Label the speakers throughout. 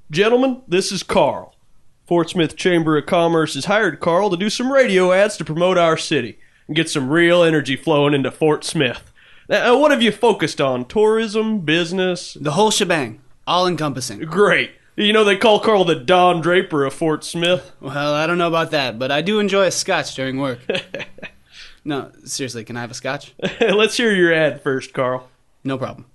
Speaker 1: Gentlemen, this is Carl. Fort Smith Chamber of Commerce has hired Carl to do some radio ads to promote our city and get some real energy flowing into Fort Smith. Now, what have you focused on? Tourism, business?
Speaker 2: The whole shebang. All-encompassing.
Speaker 1: Great. You know they call Carl the Don Draper of Fort Smith?
Speaker 2: Well, I don't know about that, but I do enjoy a scotch during work. No, seriously, can I have a scotch?
Speaker 1: Let's hear your ad first, Carl.
Speaker 2: No problem.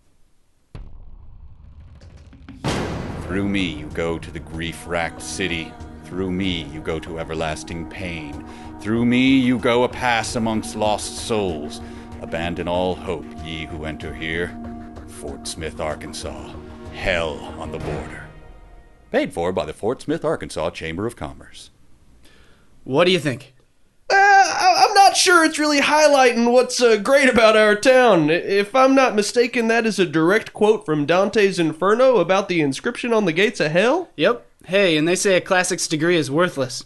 Speaker 3: Through me you go to the grief-racked city. Through me you go to everlasting pain. Through me you go a pass amongst lost souls. Abandon all hope, ye who enter here. Fort Smith, Arkansas. Hell on the border. Paid for by the Fort Smith, Arkansas Chamber of Commerce.
Speaker 2: What do you think?
Speaker 1: I'm not sure it's really highlighting what's great about our town. If I'm not mistaken, that is a direct quote from Dante's Inferno about the inscription on the gates of hell?
Speaker 2: Yep. Hey, and they say a classics degree is worthless.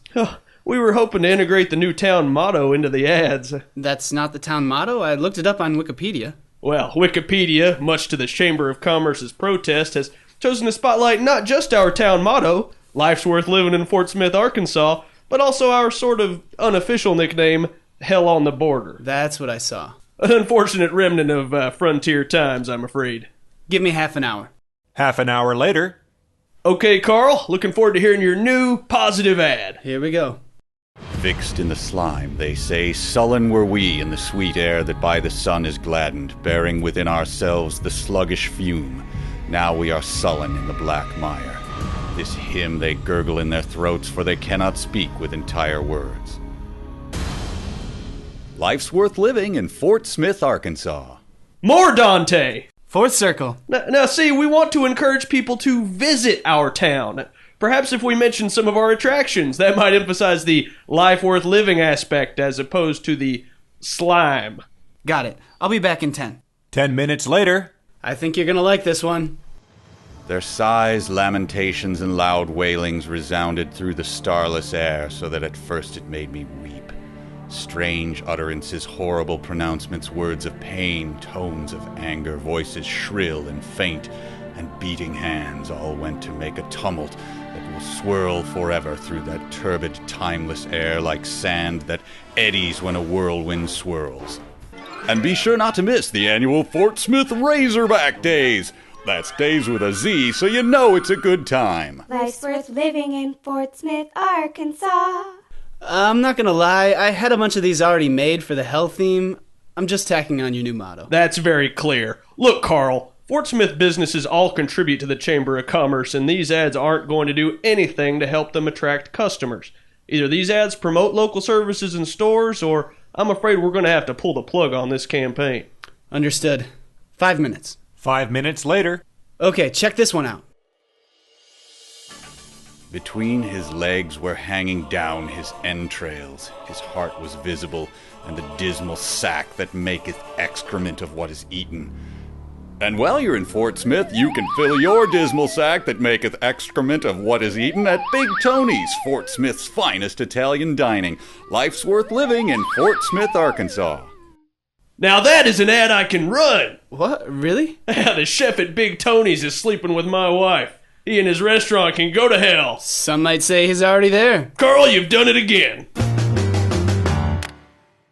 Speaker 1: We were hoping to integrate the new town motto into the ads.
Speaker 2: That's not the town motto? I looked it up on Wikipedia.
Speaker 1: Well, Wikipedia, much to the Chamber of Commerce's protest, has chosen to spotlight not just our town motto, life's worth living in Fort Smith, Arkansas, but also our sort of unofficial nickname, Hell on the Border.
Speaker 2: That's what I saw.
Speaker 1: An unfortunate remnant of frontier times, I'm afraid.
Speaker 2: Give me half an hour.
Speaker 4: Half an hour later.
Speaker 1: Okay, Carl, looking forward to hearing your new, positive ad.
Speaker 2: Here we go.
Speaker 3: Fixed in the slime, they say, sullen were we in the sweet air that by the sun is gladdened, bearing within ourselves the sluggish fume. Now we are sullen in the black mire. This hymn they gurgle in their throats, for they cannot speak with entire words. Life's worth living in Fort Smith, Arkansas.
Speaker 1: More Dante!
Speaker 2: Fourth circle.
Speaker 1: Now, see, we want to encourage people to visit our town. Perhaps if we mention some of our attractions, that might emphasize the life worth living aspect as opposed to the slime.
Speaker 2: Got it. I'll be back in 10.
Speaker 4: 10 minutes later.
Speaker 2: I think you're gonna like this one.
Speaker 3: Their sighs, lamentations, and loud wailings resounded through the starless air, so that at first it made me weep. Strange utterances, horrible pronouncements, words of pain, tones of anger, voices shrill and faint, and beating hands all went to make a tumult that will swirl forever through that turbid, timeless air like sand that eddies when a whirlwind swirls. And be sure not to miss the annual Fort Smith Razorback Days. That's days with a Z, so you know it's a good time.
Speaker 5: Life's worth living in Fort Smith, Arkansas.
Speaker 2: I'm not gonna lie, I had a bunch of these already made for the hell theme. I'm just tacking on your new motto.
Speaker 1: That's very clear. Look, Carl, Fort Smith businesses all contribute to the Chamber of Commerce, and these ads aren't going to do anything to help them attract customers. Either these ads promote local services and stores, or I'm afraid we're going to have to pull the plug on this campaign.
Speaker 2: Understood. 5 minutes.
Speaker 4: 5 minutes later.
Speaker 2: Okay, check this one out.
Speaker 3: Between his legs were hanging down his entrails. His heart was visible, and the dismal sack that maketh excrement of what is eaten. And while you're in Fort Smith, you can fill your dismal sack that maketh excrement of what is eaten at Big Tony's, Fort Smith's finest Italian dining. Life's worth living in Fort Smith, Arkansas.
Speaker 1: Now that is an ad I can run!
Speaker 2: What? Really?
Speaker 1: The chef at Big Tony's is sleeping with my wife. He and his restaurant can go to hell.
Speaker 2: Some might say he's already there.
Speaker 1: Carl, you've done it again.